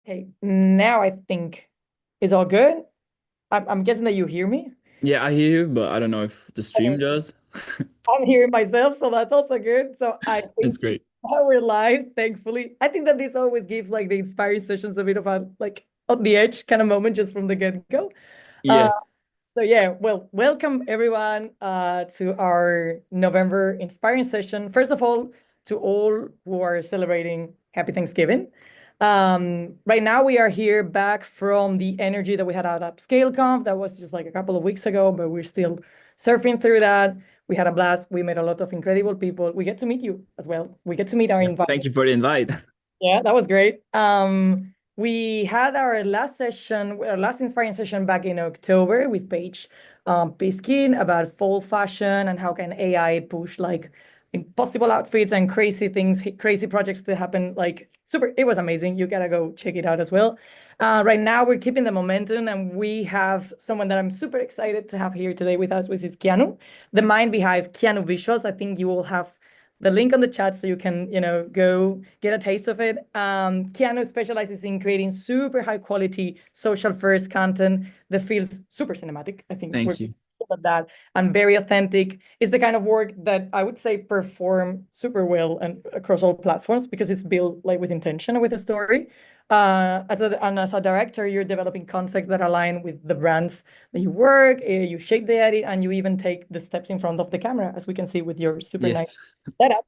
Okay, now I think it's all good. I'm guessing that you hear me. Yeah, I hear you, but I don't know if the stream Okay, does. I'm hearing myself, so that's also good. So I It's think great. now we're live, thankfully. I think that this always gives like the inspiring sessions a bit of a like on the edge kind of moment just from the get-go. Uh, Yeah. so yeah, well, welcome everyone to our November inspiring session. First of all, to all who are celebrating Happy Thanksgiving. Right now we are here back from the energy that we had at UpscaleConf. That was just like a couple of weeks ago, but we're still surfing through that. We had a blast. We met a lot of incredible people. We get to meet you as well. We get to meet our Yes. invite. Thank you for the invite. Yeah, that was great. We had our last session, our last inspiring session back in October with Paige Piskin about fall fashion and how can AI push like impossible outfits and crazy things, crazy projects that happen. Like super, it was amazing. You gotta go check it out as well. Right now, we're keeping the momentum, and we have someone that I'm super excited to have here today with us, which is Keanu, the mind behind Keanu Visuals. I think you will have the link on the chat so you can, go get a taste of it. Keanu specializes in creating super high quality social first content that feels super cinematic. I think we're Thank you. good at that and very authentic. It's the kind of work that I would say perform super well and across all platforms because it's built like with intention and with a story. As a director, you're developing concepts that align with the brands that you work, you shape the edit, and you even take the steps in front of the camera, as we can see with your super nice Yes. setup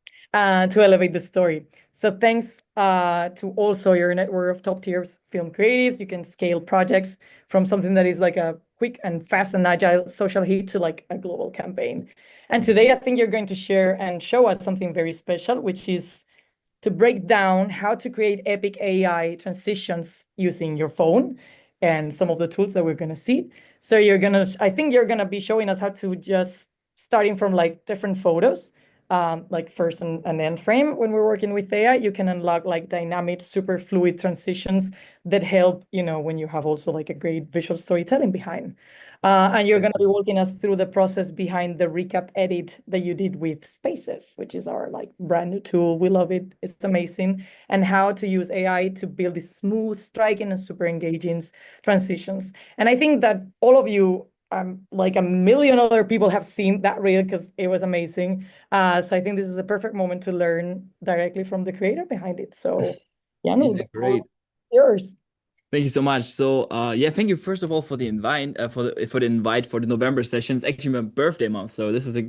to elevate the story. So thanks to also your network of top tier film creatives, you can scale projects from something that is like a quick and fast and agile social hit to like a global campaign. And today I think you're going to share and show us something very special, which is to break down how to create epic AI transitions using your phone and some of the tools that we're going to see. So I think you're going to be showing us how to just starting from like different photos, like first and end frame. When we're working with AI, you can unlock like dynamic, super fluid transitions that help, when you have also like a great visual storytelling behind. And you're going to be walking us through the process behind the recap edit that you did with Spaces, which is our like brand new tool. We love it. It's amazing. And how to use AI to build these smooth, striking, and super engaging transitions. And I think that all of you, like a million other people have seen that reel because it was amazing. So I think this is the perfect moment to learn directly from the creator behind it. So yeah, no, Yeah, the floor is great. yours. Thank you so much. So, yeah, thank you first of all for the invite, for the invite for the November session. It's actually my birthday month, so this is a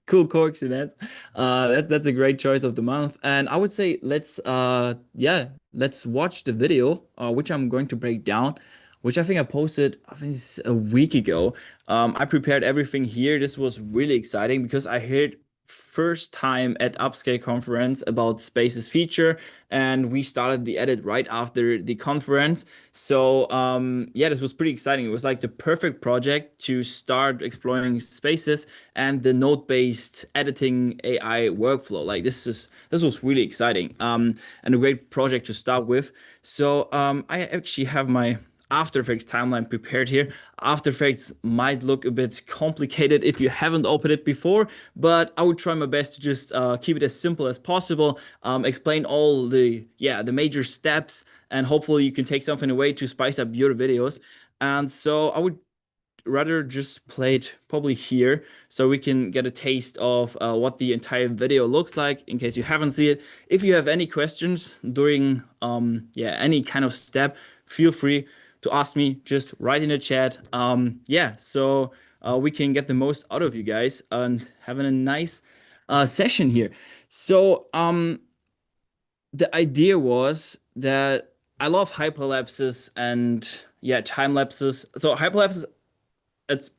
cool coincidence. That's a great choice of the month, and I would say let's watch the video, which I'm going to break down, which I think I posted, I think it's a week ago. I prepared everything here. This was really exciting because I heard first time at Upscale conference about Spaces feature, and we started the edit right after the conference. So yeah, this was pretty exciting. It was like the perfect project to start exploring Spaces and the node-based editing AI workflow. Like this was really exciting, and a great project to start with. So I actually have my After Effects timeline prepared here. After Effects might look a bit complicated if you haven't opened it before, but I would try my best to just keep it as simple as possible. Explain all the major steps, and hopefully you can take something away to spice up your videos. And so I would rather just play it probably here so we can get a taste of what the entire video looks like in case you haven't seen it. If you have any questions during any kind of step, feel free to ask me. Just write in the chat. Yeah, so we can get the most out of you guys and having a nice session here. So the idea was that I love hyperlapses and yeah, time lapses. So hyperlapses,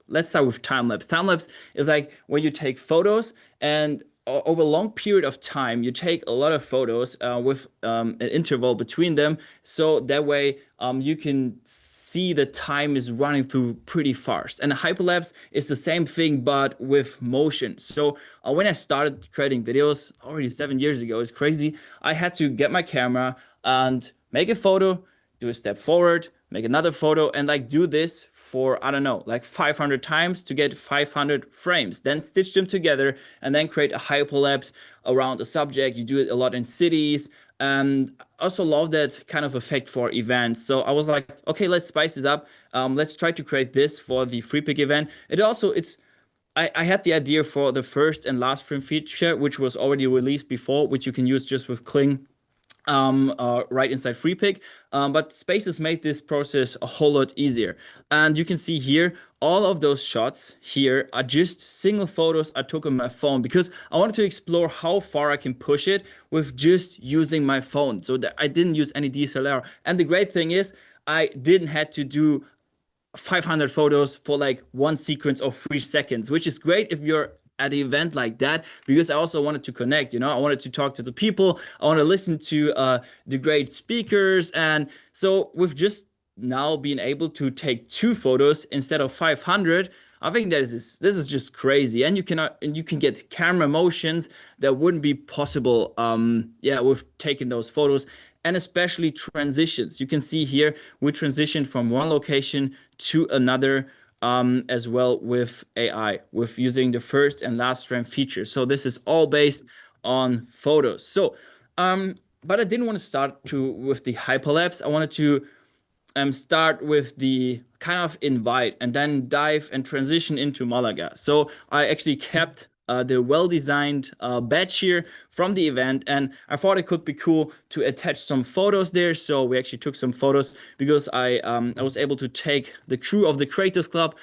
let's start with time lapse. Time lapse is like when you take photos and over a long period of time, you take a lot of photos with an interval between them, so that way you can see the time is running through pretty fast. And a hyperlapse is the same thing but with motion. So when I started creating videos already 7 years ago, it's crazy. I had to get my camera and make a photo, do a step forward, make another photo, and like do this for, I don't know, like 500 times to get 500 frames, then stitch them together and then create a hyperlapse around the subject. You do it a lot in cities, and I also love that kind of effect for events. So I was like, okay, let's spice this up. Let's try to create this for the Freepik event. I had the idea for the first and last frame feature, which was already released before, which you can use just with Kling right inside Freepik. But Spaces made this process a whole lot easier. And you can see here, all of those shots here are just single photos I took on my phone because I wanted to explore how far I can push it with just using my phone. So that I didn't use any DSLR. And the great thing is I didn't have to do 500 photos for like one sequence of 3 seconds, which is great if you're at an event like that, because I also wanted to connect, I wanted to talk to the people. I want to listen to the great speakers. And so with just now being able to take 2 photos instead of 500, I think this is just crazy. And you can get camera motions that wouldn't be possible with taking those photos. And especially transitions. You can see here we transitioned from one location to another as well with AI, with using the first and last frame feature. So this is all based on photos. So, but I didn't want to start with the hyperlapse. I wanted to start with the kind of invite and then dive and transition into Malaga. So I actually kept the well-designed badge here from the event, and I thought it could be cool to attach some photos there. So we actually took some photos because I was able to take the crew of the Creators Club.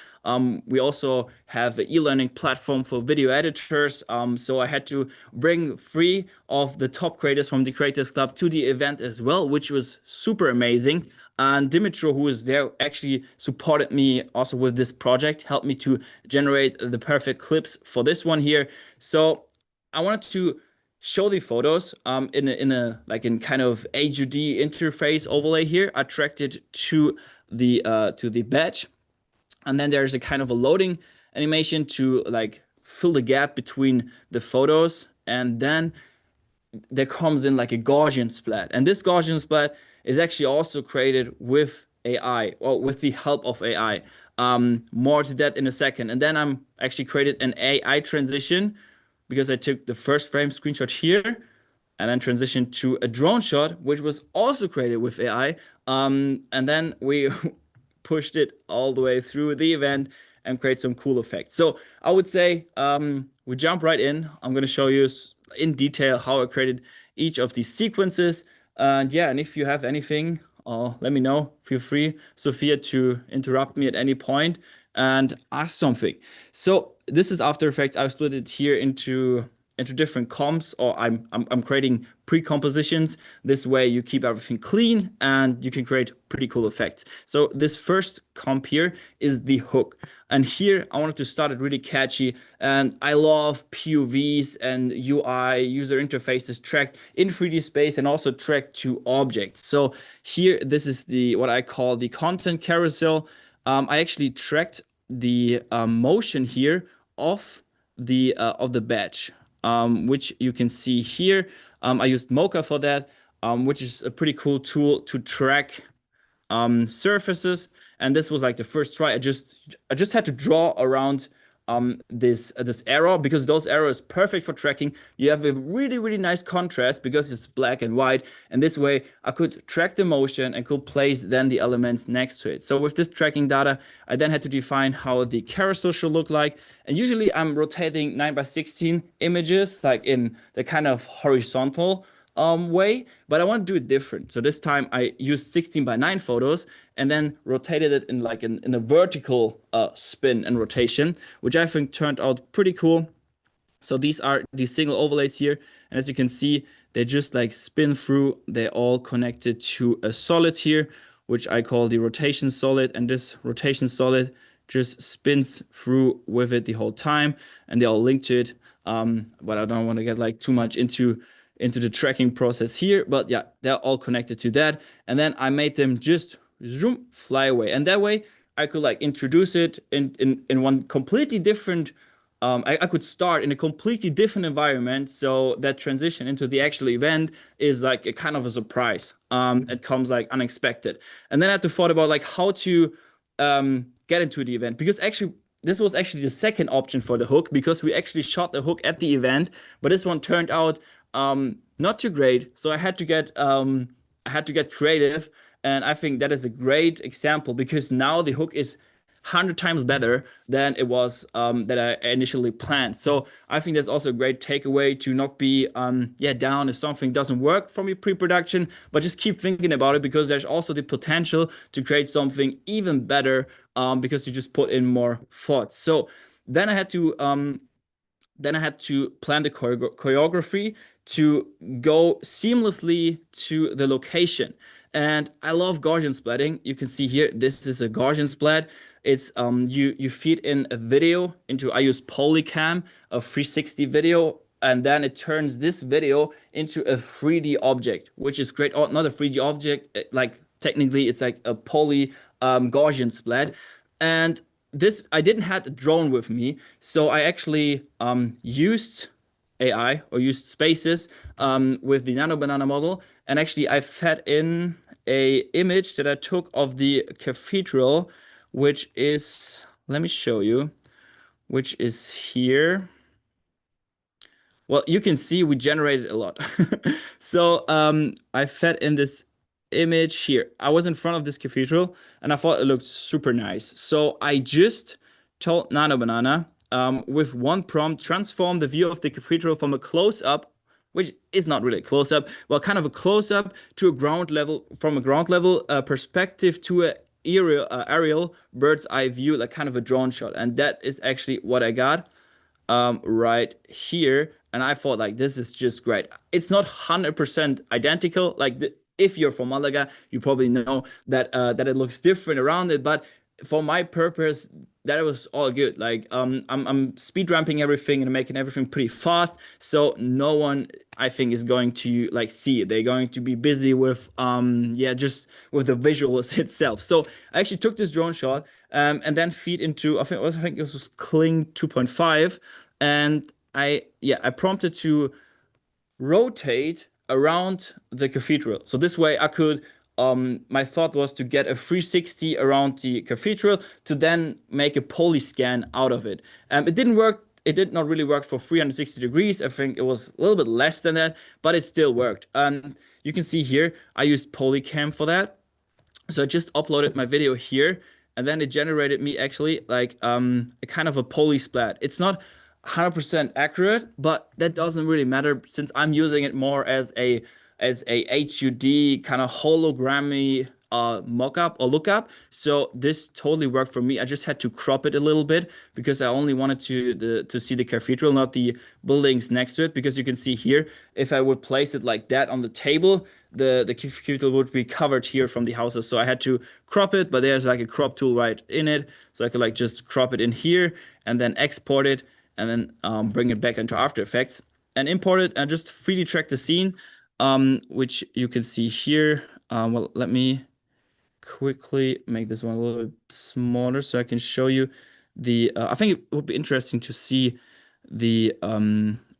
We also have an e-learning platform for video editors. So I had to bring 3 of the top creators from the Creators Club to the event as well, which was super amazing. And Dimitro, who is there, actually supported me also with this project, helped me to generate the perfect clips for this one here. So I wanted to show the photos in kind of HUD interface overlay here. I tracked it to the badge, and then there's a kind of a loading animation to like fill the gap between the photos, and then there comes in like a Gaussian splat, and this Gaussian splat is actually also created with AI, or with the help of AI. More to that in a second. And then I'm actually created an AI transition because I took the first frame screenshot here and then transitioned to a drone shot, which was also created with AI. And then we pushed it all the way through the event and create some cool effects. So I would say we jump right in. I'm going to show you in detail how I created each of these sequences. And if you have anything, let me know. Feel free, Sophia, to interrupt me at any point and ask something. So this is After Effects. I've split it here into different comps, or I'm creating pre-compositions. This way you keep everything clean and you can create pretty cool effects. So this first comp here is the hook. And here I wanted to start it really catchy. And I love POVs and UI, user interfaces tracked in 3D space and also tracked to objects. So here, this is what I call the content carousel. I actually tracked the motion here of the badge. Which you can see here. I used Mocha for that, which is a pretty cool tool to track surfaces. And this was like the first try. I just had to draw around this arrow, because those arrows perfect for tracking. You have a really, really nice contrast because it's black and white, and this way I could track the motion and could place then the elements next to it. So with this tracking data, I then had to define how the carousel should look like. And usually I'm rotating 9:16 images like in the kind of horizontal way, but I want to do it different. So this time I used 16:9 photos and then rotated it in a vertical spin and rotation, which I think turned out pretty cool. So these are the single overlays here, and as you can see, they just like spin through. They're all connected to a solid here, which I call the rotation solid, and this rotation solid just spins through with it the whole time, and they all link to it. But I don't want to get like too much into the tracking process here, but yeah, they're all connected to that. And then I made them just zoom, fly away, and that way I could like introduce it in one completely different I could start in a completely different environment. So that transition into the actual event is like a kind of a surprise. It comes like unexpected. And then I had to thought about like how to get into the event, because actually this was actually the second option for the hook, because we actually shot the hook at the event, but this one turned out not too great. So I had to get creative, and I think that is a great example, because now the hook is 100 times better than it was that I initially planned. So I think that's also a great takeaway, to not be down if something doesn't work from your pre-production, but just keep thinking about it, because there's also the potential to create something even better because you just put in more thought. So then I had to plan the choreography to go seamlessly to the location. And I love Gaussian splatting. You can see here, this is a Gaussian splat. It's you feed in a video into, I use Polycam, a 360 video, and then it turns this video into a 3D object, which is great. Oh, not a 3D object, like technically it's like a poly Gaussian splat. And this, I didn't have a drone with me, so I actually used AI, or used Spaces with the Nano Banana model, and actually I fed in a image that I took of the cathedral, which is, let me show you, which is here. Well, you can see we generated a lot. So I fed in this image here. I was in front of this cathedral and I thought it looked super nice. So I just told Nano Banana with one prompt, transform the view of the cathedral from a close-up, which is not really a close-up, well, kind of a close-up, to a ground level, from a ground level perspective to a aerial bird's eye view, like kind of a drone shot. And that is actually what I got right here. And I thought like, this is just great. It's not 100% identical. Like if you're from Malaga, you probably know that that it looks different around it. But for my purpose, that was all good. Like I'm speed ramping everything and making everything pretty fast. So no one, I think, is going to like see it. They're going to be busy with just with the visuals itself. So I actually took this drone shot and then feed into, I think this was Kling 2.5, and I prompted to rotate around the cathedral. So this way I could, my thought was to get a 360 around the cathedral to then make a poly scan out of it. It didn't work. It did not really work for 360 degrees. I think it was a little bit less than that, but it still worked. You can see here, I used Polycam for that. So I just uploaded my video here, and then it generated me actually like a kind of a poly splat. It's not 100% accurate, but that doesn't really matter, since I'm using it more as a HUD kind of hologrammy mockup or lookup. So this totally worked for me. I just had to crop it a little bit because I only wanted to see the cathedral, not the buildings next to it. Because you can see here, if I would place it like that on the table, the cathedral would be covered here from the houses. So I had to crop it, but there's like a crop tool right in it. So I could like just crop it in here and then export it, and then bring it back into After Effects and import it and just 3D track the scene, which you can see here. Well, let me quickly make this one a little bit smaller so I can show you the, I think it would be interesting to see the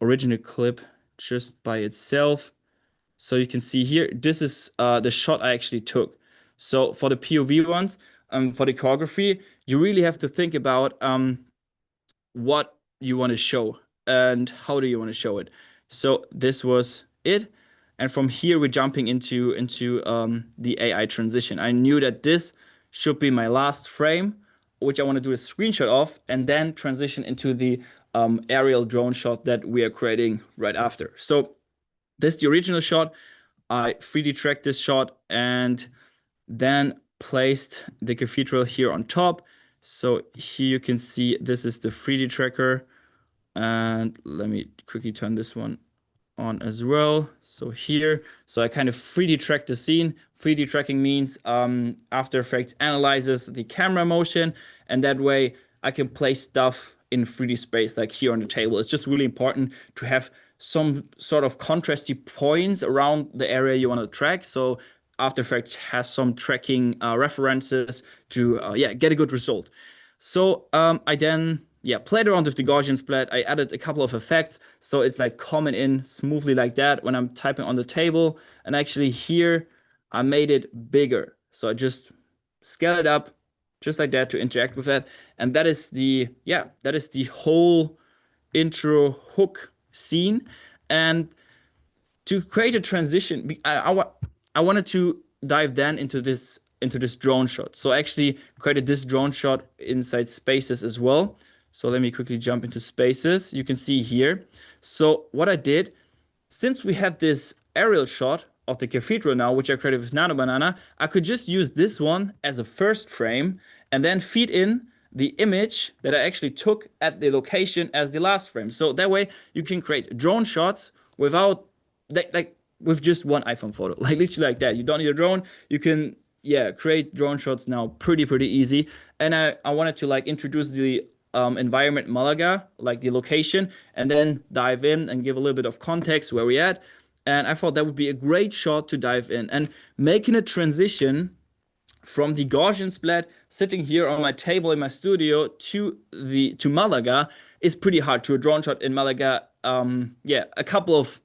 original clip just by itself. So you can see here, this is the shot I actually took. So for the POV ones, for the choreography, you really have to think about what you want to show and how do you want to show it. So this was it. And from here, we're jumping into the AI transition. I knew that this should be my last frame, which I want to do a screenshot of, and then transition into the aerial drone shot that we are creating right after. So this is the original shot. I 3D tracked this shot and then placed the cathedral here on top. So here you can see this is the 3D tracker. And let me quickly turn this one on as well. So here, so I kind of 3D track the scene. 3D tracking means After Effects analyzes the camera motion, and that way I can place stuff in 3D space, like here on the table. It's just really important to have some sort of contrasty points around the area you want to track. So After Effects has some tracking references to get a good result. So I then yeah, played around with the Gaussian splat. I added a couple of effects, so it's like coming in smoothly like that when I'm typing on the table. And actually here, I made it bigger. So I just scale it up just like that to interact with that. And that is the, yeah, that is the whole intro hook scene. And to create a transition, I wanted to dive then into this drone shot. So I actually created this drone shot inside Spaces as well. So let me quickly jump into Spaces. You can see here. So what I did, since we had this aerial shot of the cathedral now, which I created with Nano Banana, I could just use this one as a first frame and then feed in the image that I actually took at the location as the last frame. So that way you can create drone shots without like with just one iPhone photo, like literally like that. You don't need a drone. You can, yeah, create drone shots now pretty easy. And I wanted to like introduce the environment Malaga, like the location, and then dive in and give a little bit of context where we're at. And I thought that would be a great shot to dive in and making a transition from the Gaussian splat sitting here on my table in my studio to Malaga is pretty hard. To a drone shot in Malaga, yeah, a couple of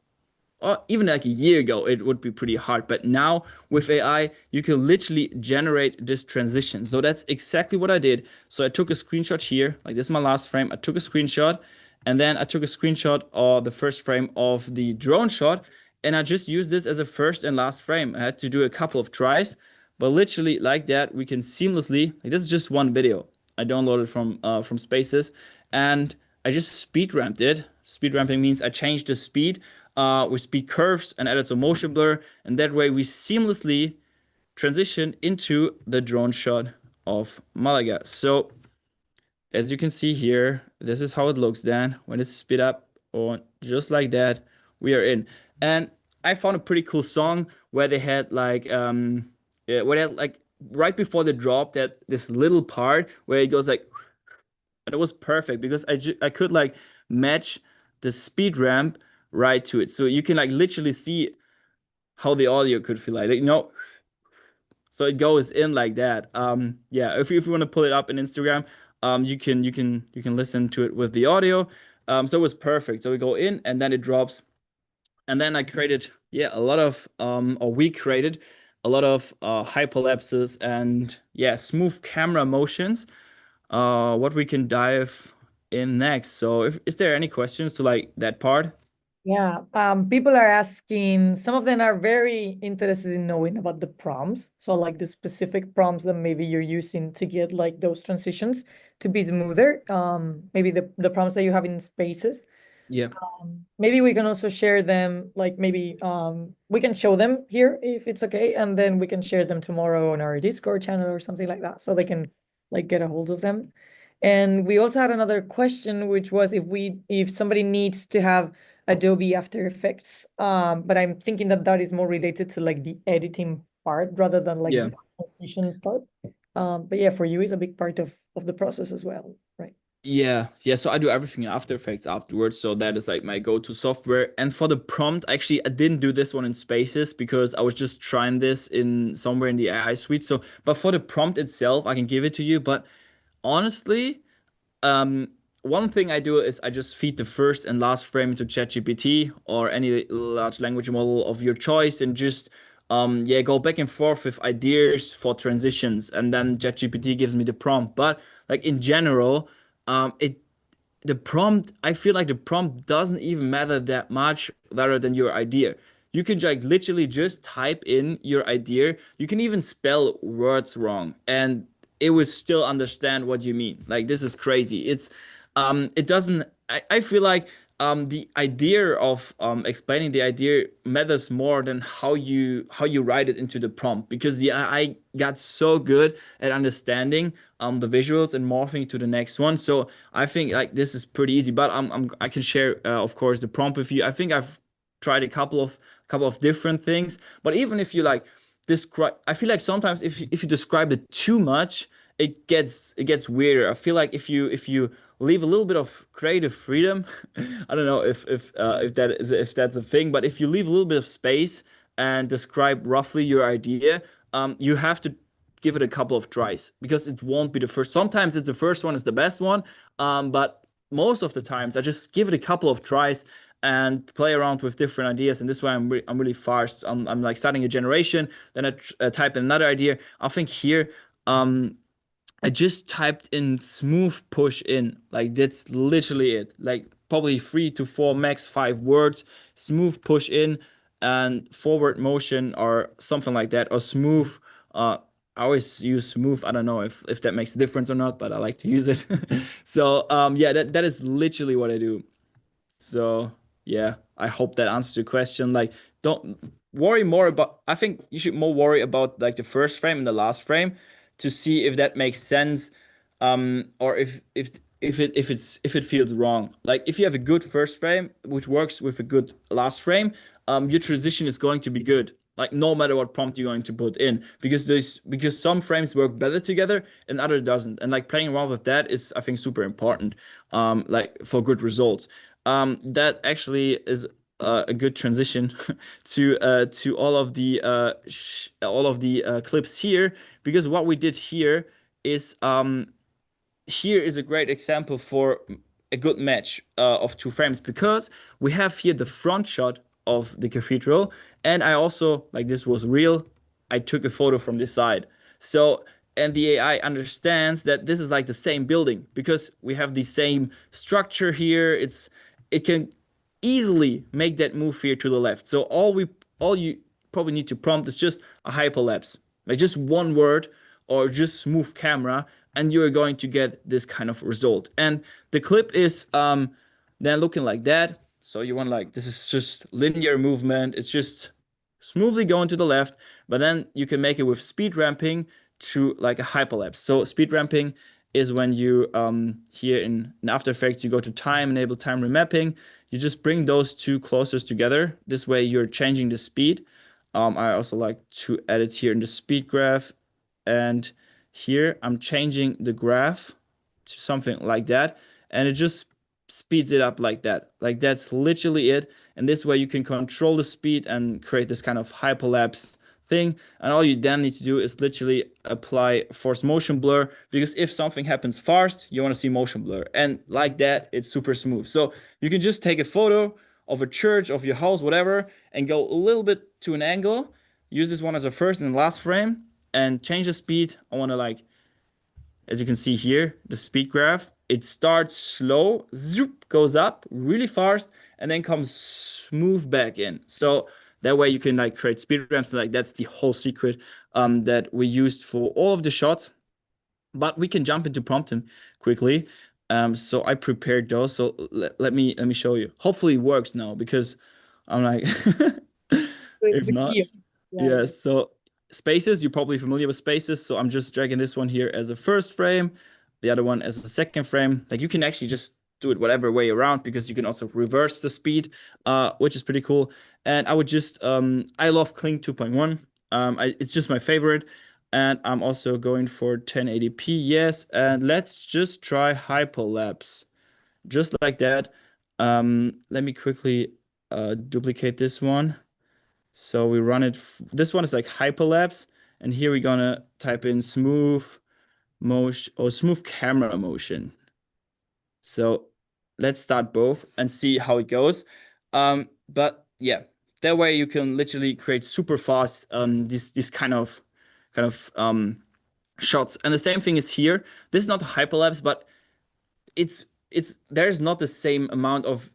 or even like a year ago, it would be pretty hard. But now with AI, you can literally generate this transition. So that's exactly what I did. So I took a screenshot here, like this is my last frame. I took a screenshot and then I took a screenshot of the first frame of the drone shot. And I just used this as a first and last frame. I had to do a couple of tries, but literally like that, we can seamlessly, like this is just one video. I downloaded from Spaces and I just speed ramped it. Speed ramping means I changed the speed with speed curves and added some motion blur. And that way we seamlessly transition into the drone shot of Malaga. So as you can see here, this is how it looks then when it's speed up or just like that, we are in. And I found a pretty cool song where they had like, yeah, where they had like right before the drop that this little part where it goes like, and it was perfect because I could like match the speed ramp right to it. So you can like literally see how the audio could feel like, you know, so it goes in like that. Yeah, if you want to pull it up in Instagram, you can listen to it with the audio. So it was perfect. So we go in and then it drops. And then I created, yeah, a lot of or we created a lot of hyperlapses and yeah, smooth camera motions. What we can dive in next. So is there any questions to like that part? Yeah, people are asking, some of them are very interested in knowing about the prompts. So like the specific prompts that maybe you're using to get like those transitions to be smoother. Maybe the prompts that you have in Spaces. Yeah. Maybe we can also share them, like maybe we can show them here if it's okay, and then we can share them tomorrow on our Discord channel or something like that, so they can like get a hold of them. And we also had another question, which was if somebody needs to have Adobe After Effects, but I'm thinking that that is more related to like the editing part rather than like Yeah. the transition part. But yeah, for you, it's a big part of the process as well, right? Yeah. So I do everything in After Effects afterwards. So that is like my go-to software. And for the prompt, actually, I didn't do this one in Spaces because I was just trying this in somewhere in the AI suite. So, but for the prompt itself, I can give it to you. But honestly, one thing I do is I just feed the first and last frame into ChatGPT or any large language model of your choice and just yeah, go back and forth with ideas for transitions, and then ChatGPT gives me the prompt. But like in general, it the prompt, I feel like the prompt doesn't even matter that much rather than your idea. You can like literally just type in your idea. You can even spell words wrong and it will still understand what you mean. Like this is crazy. It doesn't, I feel like the idea of explaining the idea matters more than how you write it into the prompt, because the AI got so good at understanding the visuals and morphing to the next one. So I think like this is pretty easy. But I can share of course the prompt with you. I think I've tried a couple of different things. But even if you like describe, I feel like sometimes if you describe it too much, it gets weirder. I feel like if you leave a little bit of creative freedom, I don't know if that's a thing, but if you leave a little bit of space and describe roughly your idea, you have to give it a couple of tries because it won't be the first. Sometimes it's the first one is the best one, but most of the times I just give it a couple of tries and play around with different ideas. And this way I'm really fast. I'm like starting a generation, then I type in another idea. I think here I just typed in smooth push in. Like that's literally it. Like probably 3 to 4, max 5 words. Smooth push in and forward motion or something like that. Or smooth. I always use smooth. I don't know if that makes a difference or not, but I like to use it. So yeah, that is literally what I do. So yeah, I hope that answers your question. Like, don't worry more about. I think you should more worry about like the first frame and the last frame to see if that makes sense, or if it feels wrong. Like if you have a good first frame which works with a good last frame, your transition is going to be good. Like no matter what prompt you're going to put in, because some frames work better together and other doesn't. And like playing around with that is I think super important, like for good results. That actually is a good transition to all of the clips here, because what we did here is a great example for a good match of 2 frames, because we have here the front shot of the cathedral, and I also, like this was real, I took a photo from this side. So, and the AI understands that this is like the same building because we have the same structure here. It can easily make that move here to the left. So all you probably need to prompt is just a hyperlapse, like just 1 word or just smooth camera, and you're going to get this kind of result. And the clip is then looking like that. So you want like, this is just linear movement. It's just smoothly going to the left, but then you can make it with speed ramping to like a hyperlapse. So speed ramping is when you here in After Effects, you go to time, enable time remapping. You just bring those two closest together. This way you're changing the speed. I also like to edit here in the speed graph, and here I'm changing the graph to something like that, and it just speeds it up like that. Like that's literally it. And this way you can control the speed and create this kind of hyperlapse thing. And all you then need to do is literally apply force motion blur, because if something happens fast, you want to see motion blur. And like that, it's super smooth. So you can just take a photo of a church, of your house, whatever, and go a little bit to an angle. Use this one as a first and last frame and change the speed. I want to like, as you can see here, the speed graph, it starts slow, zoop, goes up really fast, and then comes smooth back in. So that way you can like create speed ramps. Like that's the whole secret that we used for all of the shots. But we can jump into prompting quickly. So I prepared those. So let me show you. Hopefully it works now, because I'm like, if The not, key. Yeah, yeah. yes. So spaces, you're probably familiar with spaces. So I'm just dragging this one here as a first frame, the other one as a second frame. Like you can actually just do it whatever way around, because you can also reverse the speed, which is pretty cool. And I would just, I love Kling 2.1. It's just my favorite. And I'm also going for 1080p, yes. And let's just try hyperlapse, just like that. Let me quickly duplicate this one. So we run it. This one is like hyperlapse, and here we're gonna type in smooth motion or smooth camera motion. So let's start both and see how it goes. But yeah, that way you can literally create super fast this kind of shots. And the same thing is here. This is not hyperlapse, but it's there's not the same amount of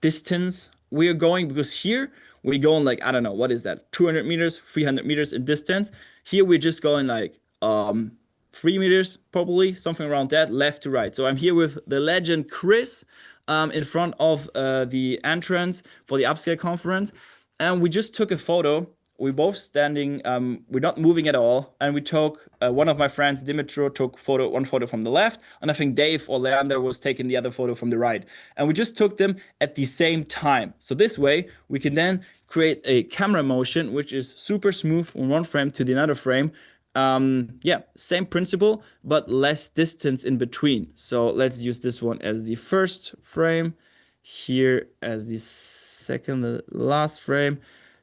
distance we're going, because here we're going like, I don't know, what is that, 200 meters, 300 meters in distance. Here we're just going like 3 meters, probably something around that, left to right. So I'm here with the legend Chris in front of the entrance for the upscale conference, and we just took a photo. We both standing, we're not moving at all, and we took one of my friends, Dimitro, took one photo from the left, and I think Dave or Leander was taking the other photo from the right, and we just took them at the same time. So this way we can then create a camera motion which is super smooth from one frame to the another frame. Yeah, same principle, but less distance in between. So let's use this one as the first frame, here as the second, the last frame.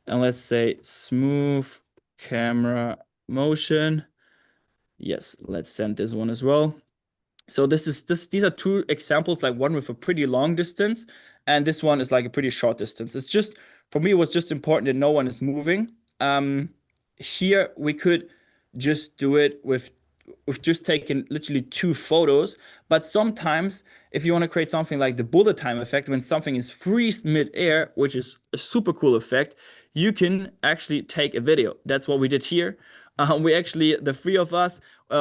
And let's say smooth camera motion. Yes, let's send this one as well. So these are two examples, like one with a pretty long distance, and this one is like a pretty short distance. It's just for me, it was just important that no one is moving. Here we could just do it with we've just taken literally two photos. But sometimes, if you want to create something like the bullet time effect, when something is freeze mid-air, which is a super cool effect, you can actually take a video. That's what we did here. We actually, the three of us,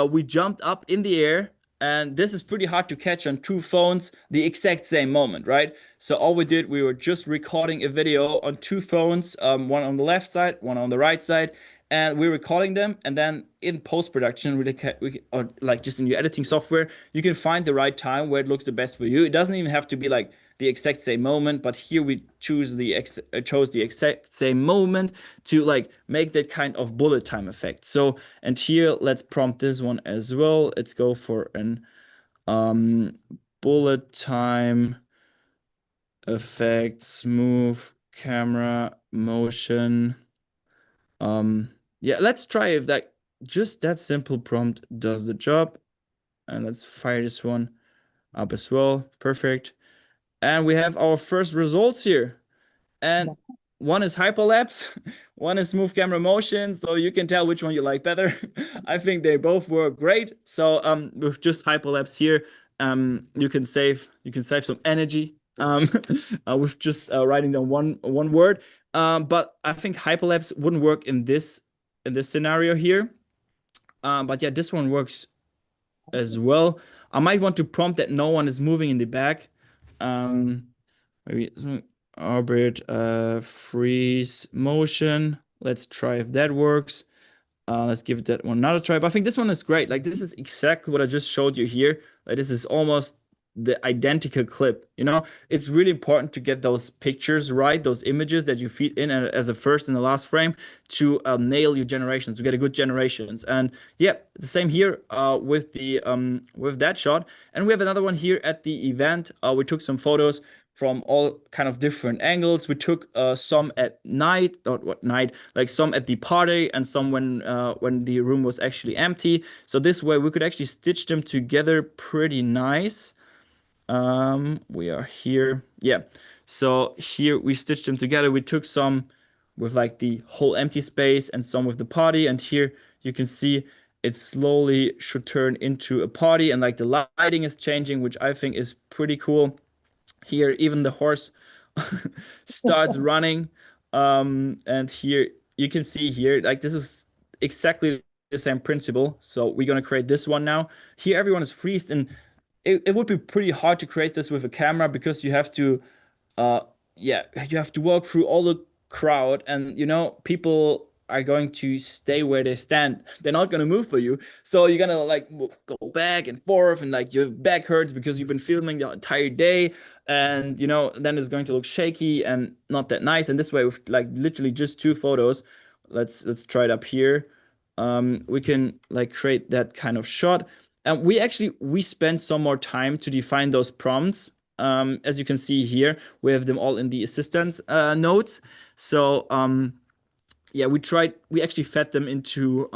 we jumped up in the air. And this is pretty hard to catch on two phones the exact same moment, right? So all we did, we were just recording a video on two phones, one on the left side, one on the right side, and we're recording them. And then in post-production, or like just in your editing software, you can find the right time where it looks the best for you. It doesn't even have to be like the exact same moment, but here we chose the exact same moment to like make that kind of bullet time effect. So, and here let's prompt this one as well. Let's go for an bullet time effect, smooth camera motion. Yeah, let's try if that just that simple prompt does the job. And let's fire this one up as well. Perfect. And we have our first results here. And one is hyperlapse, one is smooth camera motion, so you can tell which one you like better. I think they both work great. So with just hyperlapse here, you can save some energy with just writing down one word. But I think hyperlapse wouldn't work in this scenario here. But yeah, this one works as well. I might want to prompt that no one is moving in the back. Maybe orbit freeze motion. Let's try if that works. Let's give that one another try. But I think this one is great. Like this is exactly what I just showed you here. Like this is almost the identical clip. You know, it's really important to get those pictures right, those images that you feed in as a first and the last frame to nail your generations, to get a good generations. And yeah, the same here with that shot. And we have another one here at the event. We took some photos from all kind of different angles. We took some at night, not what night, like some at the party and some when the room was actually empty. So this way we could actually stitch them together pretty nice. We are here. Yeah. So here we stitched them together. We took some with like the whole empty space and some with the party. And here you can see it slowly should turn into a party and like the lighting is changing, which I think is pretty cool. Here, even the horse starts running. And here you can see here, like this is exactly the same principle. So we're gonna create this one now. Here, everyone is freezed, and it would be pretty hard to create this with a camera because you have to uh yeah, you have to walk through all the crowd, and you know people are going to stay where they stand. They're not going to move for you, so you're gonna like go back and forth, and like your back hurts because you've been filming the entire day, and you know then it's going to look shaky and not that nice. And this way with like literally just two photos, let's try it up here. We can like create that kind of shot, and we spend some more time to define those prompts. As you can see here, we have them all in the assistant notes. So yeah, we actually fed them into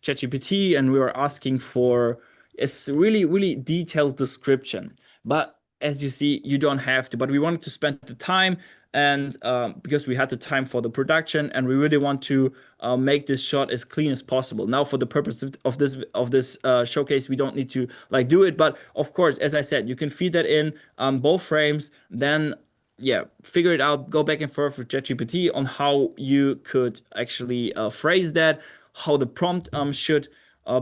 ChatGPT, and we were asking for a really detailed description. But as you see, you don't have to. But we wanted to spend the time, and because we had the time for the production, and we really want to make this shot as clean as possible. Now, for the purpose of this showcase, we don't need to like do it. But of course, as I said, you can feed that in both frames. Then yeah, figure it out, go back and forth with ChatGPT on how you could actually phrase that, how the prompt should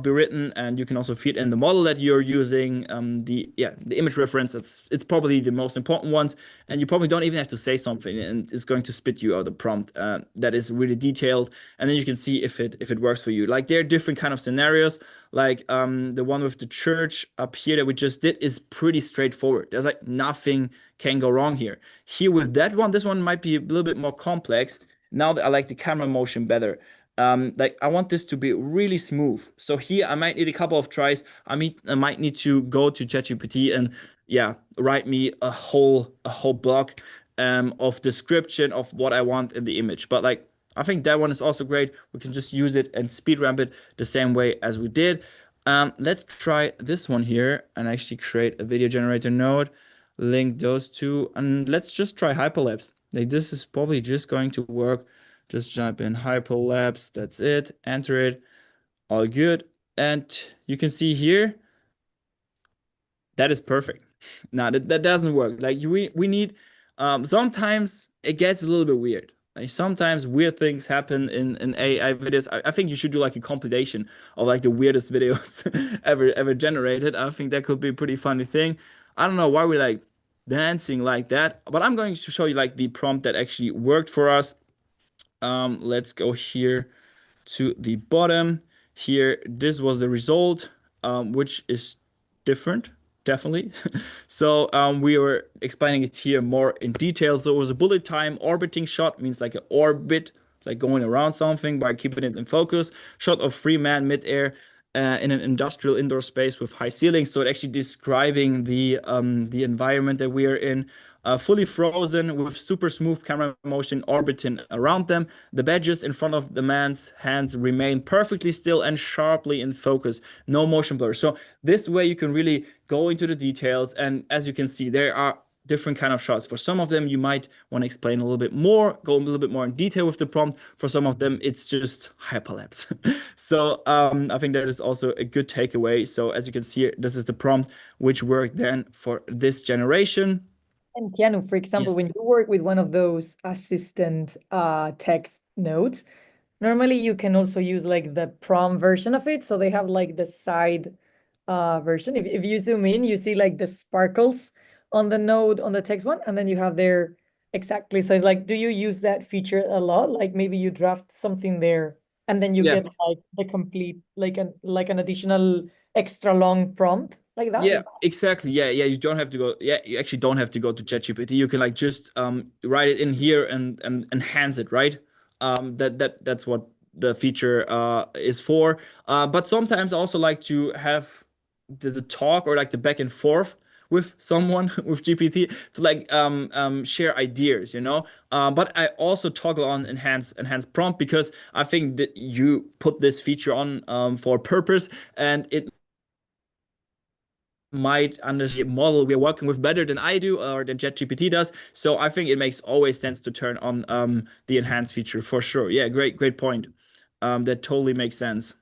be written, and you can also feed in the model that you're using, the image reference. It's probably the most important ones, and you probably don't even have to say something, and it's going to spit you out a prompt that is really detailed, and then you can see if it works for you. Like there are different kind of scenarios, like the one with the church up here that we just did is pretty straightforward. There's like nothing can go wrong here. Here with that one, this one might be a little bit more complex. Now that I like the camera motion better. Like I want this to be really smooth. So here I might need a couple of tries. I might need to go to ChatGPT and yeah, write me a whole block of description of what I want in the image. But like I think that one is also great. We can just use it and speed ramp it the same way as we did. Let's try this one here and actually create a video generator node, link those two, and let's just try hyperlapse. Like this is probably just going to work. Just jump in hyperlapse. That's it. Enter it. All good. And you can see here, that is perfect. No, that doesn't work. Like we need sometimes it gets a little bit weird. Like sometimes weird things happen in AI videos. I think you should do like a compilation of like the weirdest videos ever generated. I think that could be a pretty funny thing. I don't know why we're like dancing like that, but I'm going to show you like the prompt that actually worked for us. Let's go here to the bottom. Here, this was the result, which is different, definitely. So we were explaining it here more in detail. So it was a bullet time orbiting shot, means like an orbit, like going around something by keeping it in focus. Shot of free man midair. In an industrial indoor space with high ceilings, so it actually describing the environment that we are in, fully frozen with super smooth camera motion orbiting around them. The badges in front of the man's hands remain perfectly still and sharply in focus. No motion blur. So this way you can really go into the details. And as you can see, there are different kind of shots. For some of them, you might want to explain a little bit more, go a little bit more in detail with the prompt. For some of them, it's just hyperlapse. So I think that is also a good takeaway. So as you can see, this is the prompt which worked then for this generation. And Keanu, for example, Yes. when you work with one of those assistant text nodes, normally you can also use like the prompt version of it. So they have like the side version. If you zoom in, you see like the sparkles on the node on the text one, and then you have there exactly. So it's like, do you use that feature a lot? Like maybe you draft something there and then you Yeah. get like the complete like an additional extra long prompt like that. Yeah, exactly. Yeah. You don't have to go. Yeah, you actually don't have to go to ChatGPT. You can like just write it in here and enhance it, right? That's what the feature is for. But sometimes I also like to have the talk or like the back and forth with someone with GPT to like share ideas, you know. But I also toggle on enhance prompt because I think that you put this feature on for a purpose, and it might understand the model we're working with better than I do or than ChatGPT does. So I think it makes always sense to turn on the enhanced feature for sure. Yeah, great point. That totally makes sense.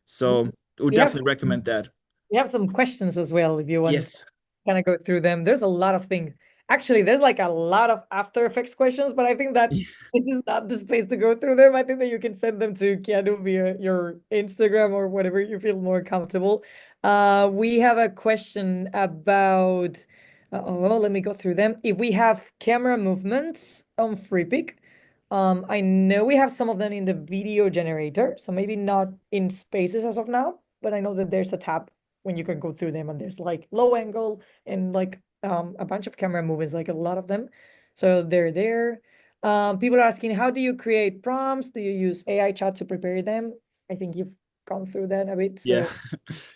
So would We have definitely recommend that. we have some questions as well if you want Yes. kind of go through them. There's a lot of things. Actually, there's like a lot of After Effects questions, but I think that this is not the space to go through them. I think that you can send them to Keanu via your Instagram or whatever you feel more comfortable. We have a question about, oh, let me go through them. If we have camera movements on Freepik, I know we have some of them in the video generator, so maybe not in Spaces as of now, but I know that there's a tab when you can go through them and there's like low angle and like a bunch of camera movements, like a lot of them. So they're there. People are asking, how do you create prompts? Do you use AI chat to prepare them? I think you've gone through that a bit. Yeah,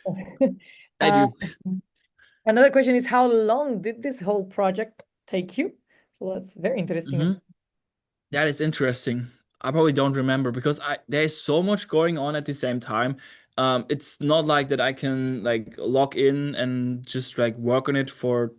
So I uh, do. another question is, how long did this whole project take you? So that's very interesting as Hmm. That is interesting. I probably don't remember because there's so much going on at the same time. It's not like that I can like log in and just like work on it for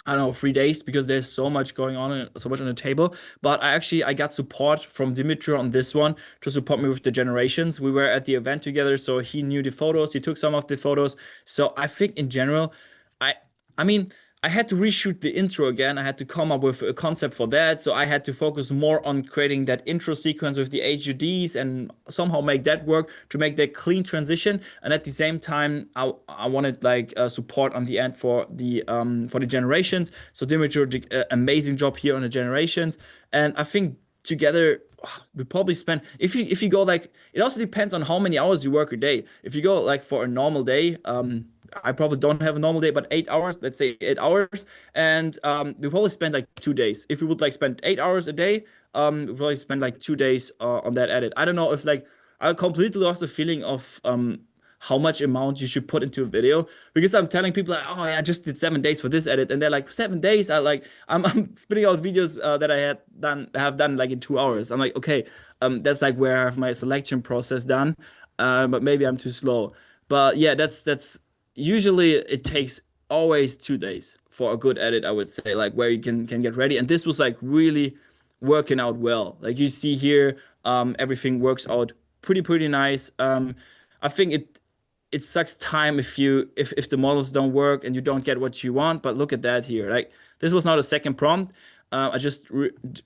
I don't know, 3 days because there's so much going on and so much on the table. But I got support from Dimitri on this one to support me with the generations. We were at the event together, so he knew the photos. He took some of the photos. So I think in general, I I mean, I had to reshoot the intro again. I had to come up with a concept for that. So I had to focus more on creating that intro sequence with the HUDs and somehow make that work to make that clean transition. And at the same time, I wanted like support on the end for the generations. So Dimitri did an amazing job here on the generations. And I think together we probably spend if you go like it also depends on how many hours you work a day. If you go like for a normal day, I probably don't have a normal day, but 8 hours, let's say 8 hours. And we probably spend like 2 days. If we would like spend 8 hours a day, we probably spend like 2 days on that edit. I don't know if like I completely lost the feeling of how much amount you should put into a video, because I'm telling people like, oh, yeah, I just did 7 days for this edit, and they're like, 7 days? I'm spitting out videos that I have done like in 2 hours. I'm like, okay, that's like where I have my selection process done, but maybe I'm too slow. But yeah, that's usually it takes always 2 days for a good edit, I would say, like where you can get ready. And this was like really working out well. Like you see here, everything works out pretty nice. I think it sucks time if the models don't work and you don't get what you want. But look at that here. Like this was not a second prompt. I just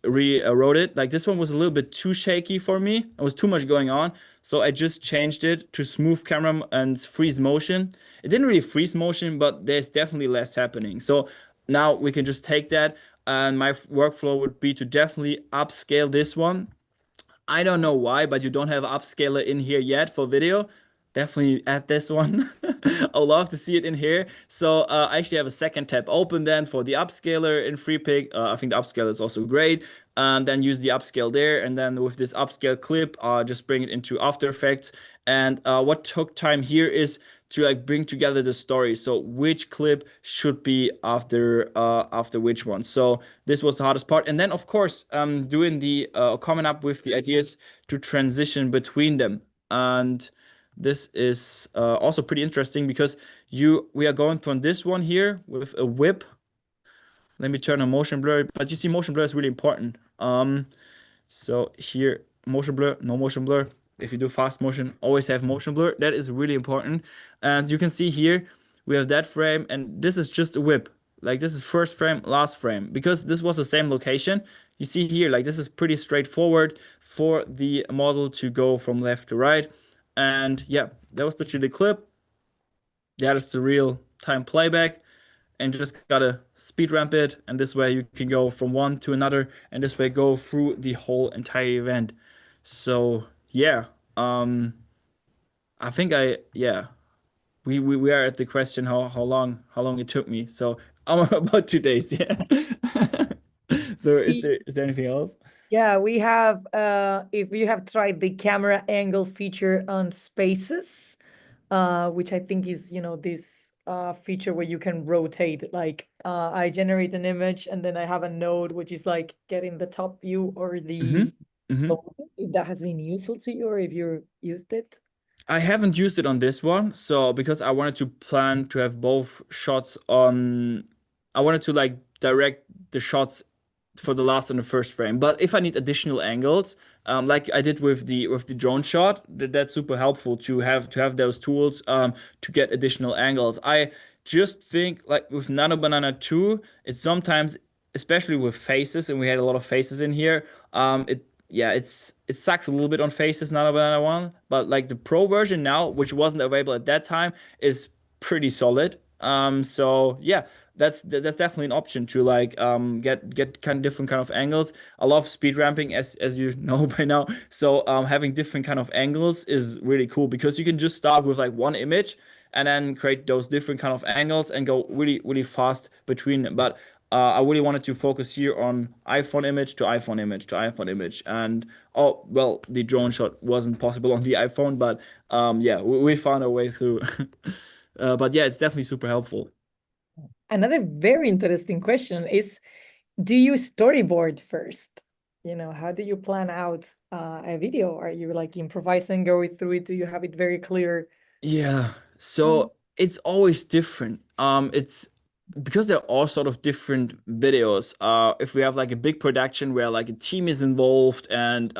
rewrote it. Like this one was a little bit too shaky for me. There was too much going on. So I just changed it to smooth camera and freeze motion. It didn't really freeze motion, but there's definitely less happening. So now we can just take that, and my workflow would be to definitely upscale this one. I don't know why, but you don't have upscaler in here yet for video. Definitely add this one. I'd love to see it in here. So I actually have a second tab open then for the upscaler in Freepik. I think the upscaler is also great. And then use the upscale there. And then with this upscale clip, just bring it into After Effects. And what took time here is to like bring together the story. So which clip should be after which one. So this was the hardest part. And then of course, doing the coming up with the ideas to transition between them. And this is also pretty interesting because we are going from this one here with a whip. Let me turn on motion blur, but you see motion blur is really important. So here, motion blur, no motion blur. If you do fast motion, always have motion blur. That is really important. And you can see here, we have that frame, and this is just a whip. Like this is first frame, last frame, because this was the same location. You see here, like this is pretty straightforward for the model to go from left to right. And yeah, that was literally the clip. That is the real time playback. And just gotta speed ramp it, and this way you can go from one to another, and this way go through the whole entire event. So yeah, I think yeah, we are at the question how long it took me. So I'm about 2 days. Yeah. So is there anything else? Yeah, we have if you have tried the camera angle feature on Spaces, which I think is, this feature where you can rotate. Like I generate an image and then I have a node which is like getting the top view or the Mm-hmm. if that has been useful to you or if you used it. I haven't used it on this one, so because I wanted to plan to have both shots on, I wanted to like direct the shots for the last and the first frame. But if I need additional angles, like I did with the drone shot, that's super helpful to have those tools to get additional angles. I just think like with Nano Banana 2, it's sometimes, especially with faces, and we had a lot of faces in here, it yeah, it sucks a little bit on faces, Nano Banana 1, but like the pro version now, which wasn't available at that time, is pretty solid. So yeah, that's definitely an option to like get kind of different kind of angles. I love speed ramping as you know by now. So having different kind of angles is really cool because you can just start with like one image and then create those different kind of angles and go really fast between them. But I really wanted to focus here on iPhone image to iPhone image to iPhone image. And oh, well, the drone shot wasn't possible on the iPhone, but yeah, we found our way through. But yeah, it's definitely super helpful. Another very interesting question is, do you storyboard first? How do you plan out a video? Are you like improvising, going through it? Do you have it very clear? Yeah, so it's always different. It's because they're all sort of different videos. If we have like a big production where like a team is involved and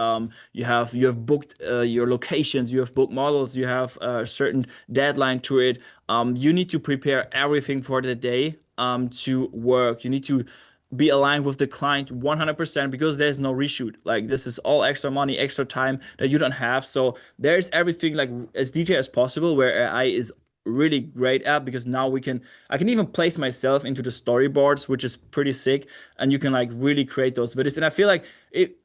you have booked your locations, you have booked models, you have a certain deadline to it. You need to prepare everything for the day to work. You need to be aligned with the client 100% because there's no reshoot. Like this is all extra money, extra time that you don't have. So there's everything like as detailed as possible where AI is really great at because now I can even place myself into the storyboards, which is pretty sick, and you can like really create those videos. And I feel like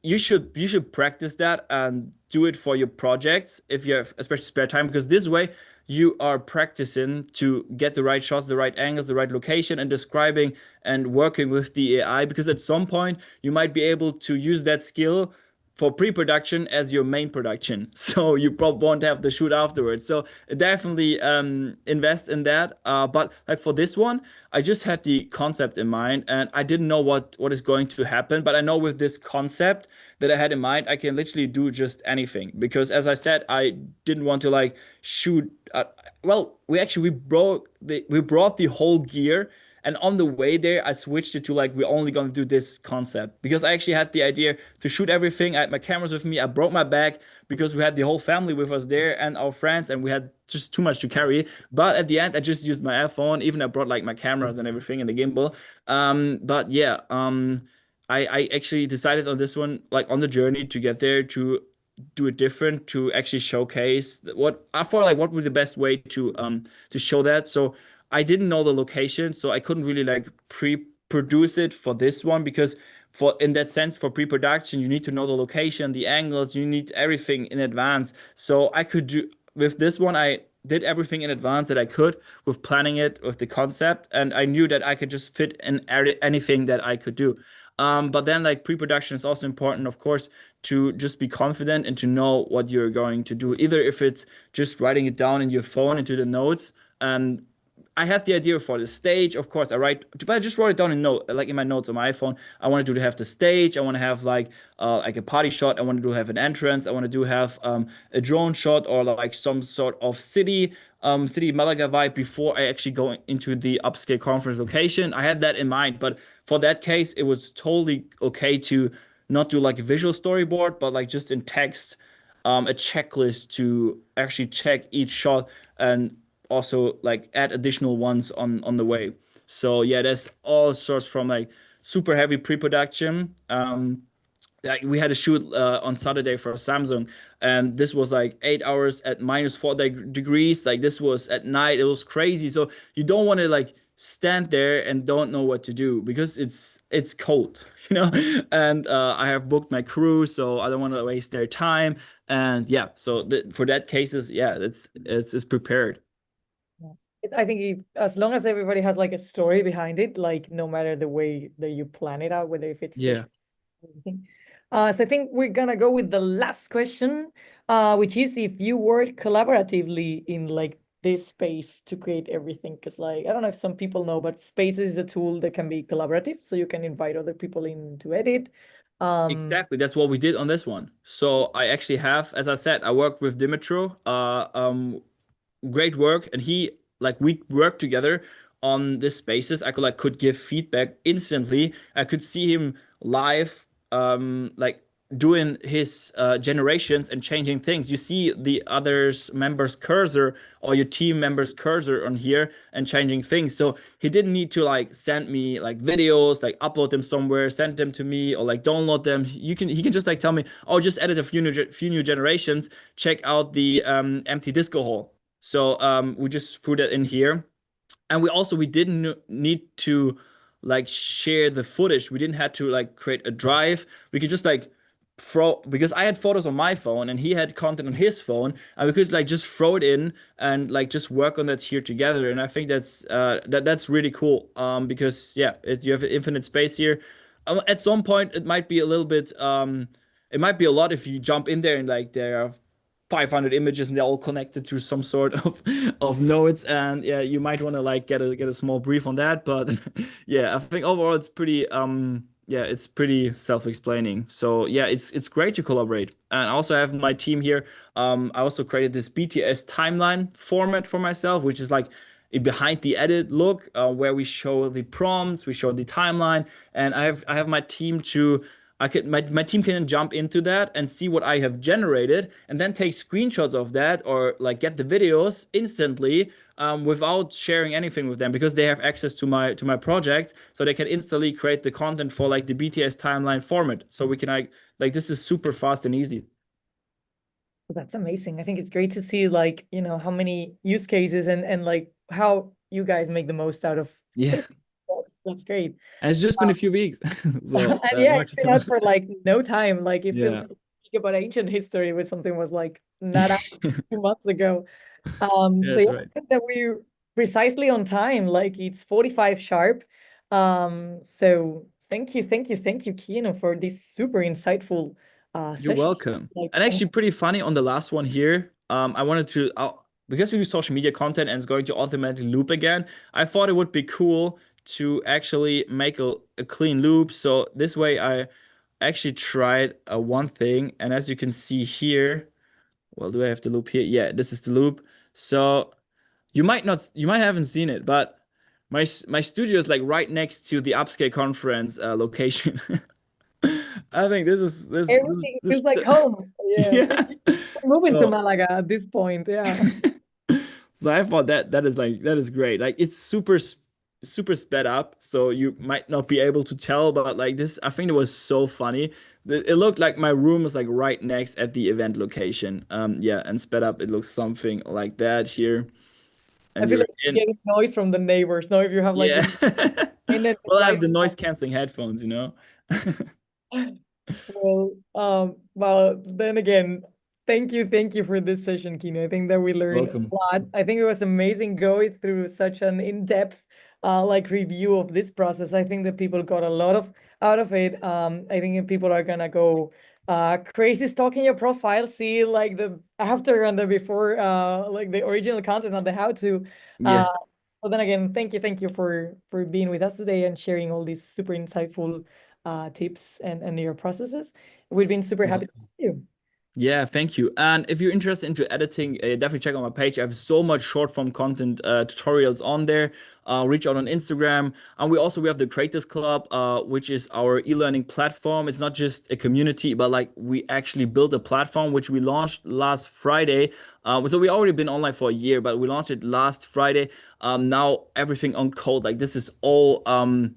you should practice that and do it for your projects if you have especially spare time because this way you are practicing to get the right shots, the right angles, the right location, and describing and working with the AI because at some point you might be able to use that skill for pre-production as your main production. So you probably won't have the shoot afterwards. So definitely invest in that. But like for this one, I just had the concept in mind and I didn't know what is going to happen. But I know with this concept that I had in mind, I can literally do just anything. Because as I said, I didn't want to like shoot. Well, we brought the whole gear, and on the way there, I switched it to like, we're only gonna do this concept because I actually had the idea to shoot everything. I had my cameras with me. I brought my bag because we had the whole family with us there and our friends, and we had just too much to carry. But at the end, I just used my iPhone. Even I brought like my cameras and everything and the gimbal. But yeah, I actually decided on this one, like on the journey to get there, to do it different, to actually showcase what I thought like what would be the best way to show that. So I didn't know the location, so I couldn't really like pre-produce it for this one because for in that sense for pre-production you need to know the location, the angles, you need everything in advance. So I could do with this one I did everything in advance that I could with planning it with the concept, and I knew that I could just fit in anything that I could do. But then like pre-production is also important, of course, to just be confident and to know what you're going to do. Either if it's just writing it down in your phone into the notes. I had the idea for the stage, of course. But I just wrote it down in note, like in my notes on my iPhone. I wanted to have the stage. I want to have like a party shot. I wanted to have an entrance. I wanted to have a drone shot or like some sort of city Malaga vibe before I actually go into the upscale conference location. I had that in mind, but for that case, it was totally okay to not do like a visual storyboard, but like just in text, a checklist to actually check each shot and also like add additional ones on the way. So yeah, there's all sorts from like super heavy pre-production. Like we had a shoot on Saturday for Samsung, and this was like 8 hours at -4 degrees. Like this was at night. It was crazy. So you don't want to like stand there and don't know what to do because it's cold, you know. And I have booked my crew, so I don't want to waste their time. And yeah, so for that cases, yeah, it's prepared. Yeah. I think as long as everybody has like a story behind it, like no matter the way that you plan it out, whether if it's Yeah. visual or everything. So I think we're gonna go with the last question, which is if you work collaboratively in like this space to create everything, because like I don't know if some people know, but Spaces is a tool that can be collaborative, so you can invite other people in to edit. Exactly. That's what we did on this one. So I actually have, as I said, I worked with Dimitro. Great work, and he like we worked together on this Spaces. I could give feedback instantly. I could see him live, like doing his generations and changing things. You see the others members cursor or your team members cursor on here and changing things. So he didn't need to like send me like videos, like upload them somewhere, send them to me, or like download them. He can just like tell me, oh, just edit a few new generations. Check out the empty disco hall. So we just threw that in here, and we didn't need to like share the footage. We didn't have to like create a drive. We could just like throw, because I had photos on my phone and he had content on his phone, and we could like just throw it in and like just work on that here together. And I think that's really cool. Because yeah, you have infinite space here. At some point, it might be a little bit it might be a lot if you jump in there and like there are 500 images and they're all connected to some sort of nodes, and yeah, you might want to like get a small brief on that. But yeah, I think overall it's pretty yeah, it's pretty self-explaining. So yeah, it's great to collaborate. And I also have my team here. I also created this BTS timeline format for myself, which is like a behind the edit look, where we show the prompts, we show the timeline, and I have my team to my team can jump into that and see what I have generated and then take screenshots of that or like get the videos instantly, without sharing anything with them because they have access to my project, so they can instantly create the content for like the BTS timeline format. So we can like this is super fast and easy. That's amazing. I think it's great to see like, how many use cases and like how you guys make the most out of Yeah, space. That's great. and it's just been a few weeks, And so yeah, more it's to been come. out for like no time. Like it feels Yeah, like speak about ancient history with something was like not out 2 months ago. yeah, So that's yeah, right. I think that we're precisely on time. Like it's 45 sharp. So thank you, Keanu, for this super insightful You're session. welcome. Like, And actually, pretty funny on the last one here. I wanted to, because we do social media content and it's going to automatically loop again, I thought it would be cool to actually make a clean loop. So this way, I actually tried one thing. And as you can see here, well, do I have the loop here? Yeah, this is the loop. So you might not, you might haven't seen it, but my studio is like right next to the Upscale conference location. I think everything this feels like home. Yeah, yeah. we're moving to So Malaga at this point. Yeah. so I thought that is great. Like it's super sped up, so you might not be able to tell, but like this, I think it was so funny. It looked like my room was like right next at the event location. Yeah, and sped up, it looks something like that here. I And feel you're like you're in. getting noise from the neighbors. Now, if you have like Yeah. the internet Well, I have device. the noise canceling headphones, you know. Well, then again, thank you for this session, Kino. I think that we learned a Welcome. lot. I think it was amazing going through such an in-depth, like review of this process. I think that people got a lot of out of it. I think that people are gonna go crazy stalking your profile, see like the after and the before, like the original content on the how to. Uh, Yes. but then again, thank you for being with us today and sharing all these super insightful tips and your processes. We've been super happy to Welcome. see you. Yeah, thank you. And if you're interested into editing, definitely check out my page. I have so much short form content tutorials on there. Reach out on Instagram. And we have the Creators Club, which is our e-learning platform. It's not just a community, but like we actually built a platform which we launched last Friday. So we already been online for a year, but we launched it last Friday. Now everything on code. Like this is all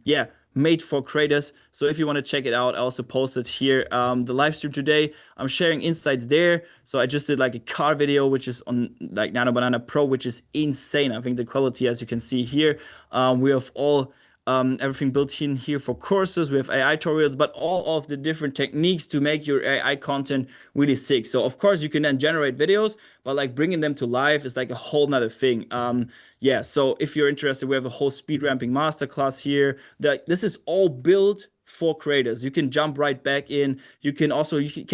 yeah, made for creators. So if you want to check it out, I also posted here the live stream today. I'm sharing insights there. So I just did like a car video, which is on like Nano Banana Pro, which is insane. I think the quality, as you can see here, we have all everything built in here for courses. We have AI tutorials, but all of the different techniques to make your AI content really sick. So of course you can then generate videos, but like bringing them to life is like a whole nother thing. Yeah. So if you're interested, we have a whole speed ramping masterclass here. That this is all built for creators. You can jump right back in. You can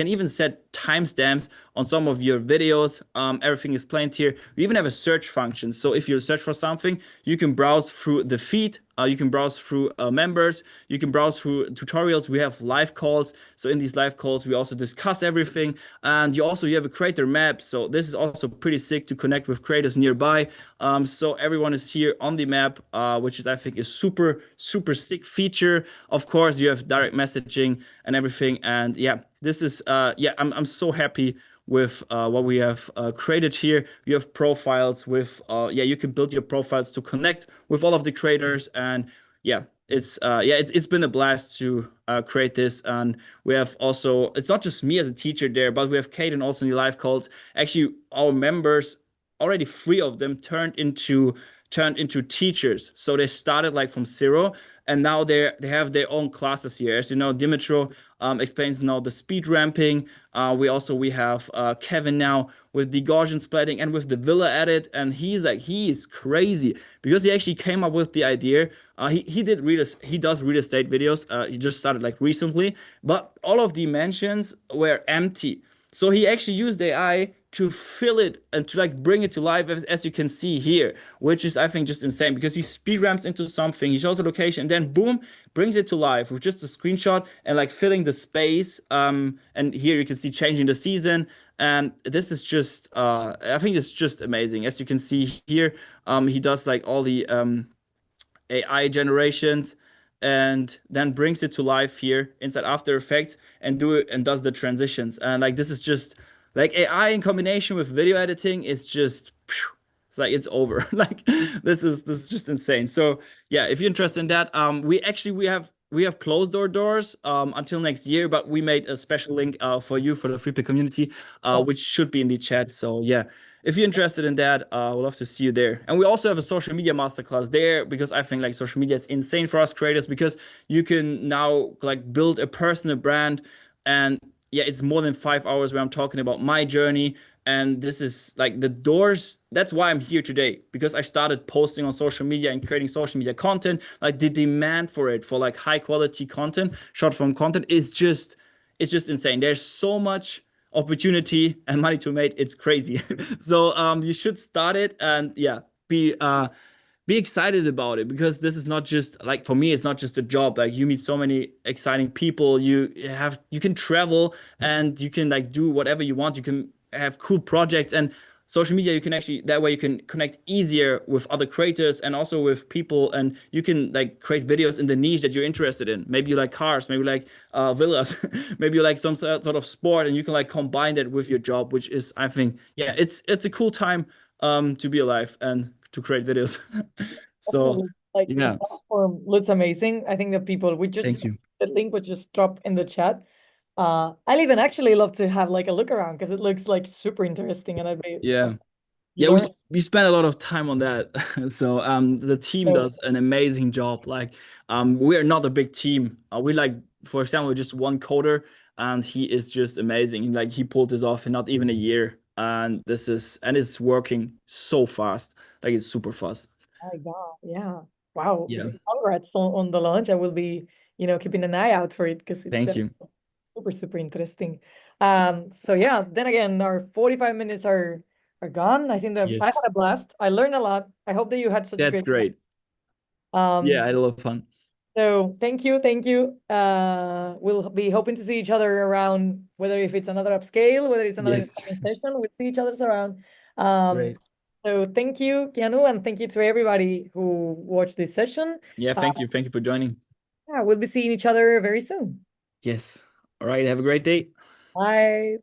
even set timestamps on some of your videos. Everything is planned here. We even have a search function. So if you search for something, you can browse through the feed. You can browse through members. You can browse through tutorials. We have live calls. So in these live calls, we also discuss everything. And you have a creator map. So this is also pretty sick to connect with creators nearby. So everyone is here on the map, which is I think is super sick feature. Of course, you have direct messaging and everything. And yeah, this is yeah, I'm so happy with what we have created here. You have profiles with yeah, you can build your profiles to connect with all of the creators, and yeah, it's been a blast to create this. And we have also, it's not just me as a teacher there, but we have Kate and also in the live calls. Actually, our members, already three of them turned into teachers. So they started like from zero, and now they have their own classes here. As you know, Dimitro explains now the speed ramping. We have Kevin now with the Gaussian splatting and with the Villa edit, and he is crazy because he actually came up with the idea. He does real estate videos. He just started like recently, but all of the mentions were empty. So he actually used AI to fill it and to like bring it to life, as you can see here, which is I think just insane because he speed ramps into something, he shows a location, and then boom, brings it to life with just a screenshot and like filling the space. And here you can see changing the season, and this is just I think it's just amazing. As you can see here, he does like all the AI generations and then brings it to life here inside After Effects and does the transitions. And like this is just like AI in combination with video editing is just it's like it's over. Like this is just insane. So yeah, if you're interested in that, we have closed our doors until next year, but we made a special link for you for the Freepik community, Oh, which should be in the chat. So yeah, if you're interested in that, we'd love to see you there. And we also have a social media masterclass there because I think like social media is insane for us creators because you can now like build a personal brand. And yeah, it's more than 5 hours where I'm talking about my journey. And this is like the doors. That's why I'm here today, because I started posting on social media and creating social media content. Like the demand for it, for like high quality content, short form content is just it's just insane. There's so much opportunity and money to make. It's crazy. So you should start it, and yeah, be excited about it, because this is not just like, for me, it's not just a job. Like, you meet so many exciting people. You can travel, and you can like do whatever you want. You can have cool projects, and social media, you can actually, that way you can connect easier with other creators and also with people, and you can like create videos in the niche that you're interested in. Maybe you like cars, maybe you like villas, maybe you like some sort of sport, and you can like combine that with your job, which is, I think, yeah, it's a cool time to be alive and to create videos. So Definitely. Like the yeah, platform looks amazing. I think that people, we just, thank you. the link would just drop in the chat. I'll even actually love to have like a look around because it looks like super interesting and I'd be Yeah. Yeah, learn. we spent a lot of time on that. So the team So does an amazing job. Like we are not a big team. We like, for example, just one coder, and he is just amazing. Like, he pulled this off in not even a year, and it's working so fast. Like, it's super fast. my God, yeah. Wow. Yeah. Congrats on the launch. I will be, keeping an eye out for it because it's Thank definitely you. super, super interesting. So yeah, then again, our 45 minutes are gone. I think that I had Yes. a blast. I learned a lot. I hope that you had such a That's great great. Yeah, time. I had a lot of fun. So thank you, thank you. We'll be hoping to see each other around, whether if it's another upscale, whether it's another Yes. inspiring session, we'll see each other's around. Um, Great. so thank you, Keanu, and thank you to everybody who watched this session. Yeah, Uh, thank you. Thank you for joining. yeah, we'll be seeing each other very soon. Yes. All right. Have a great day. Bye.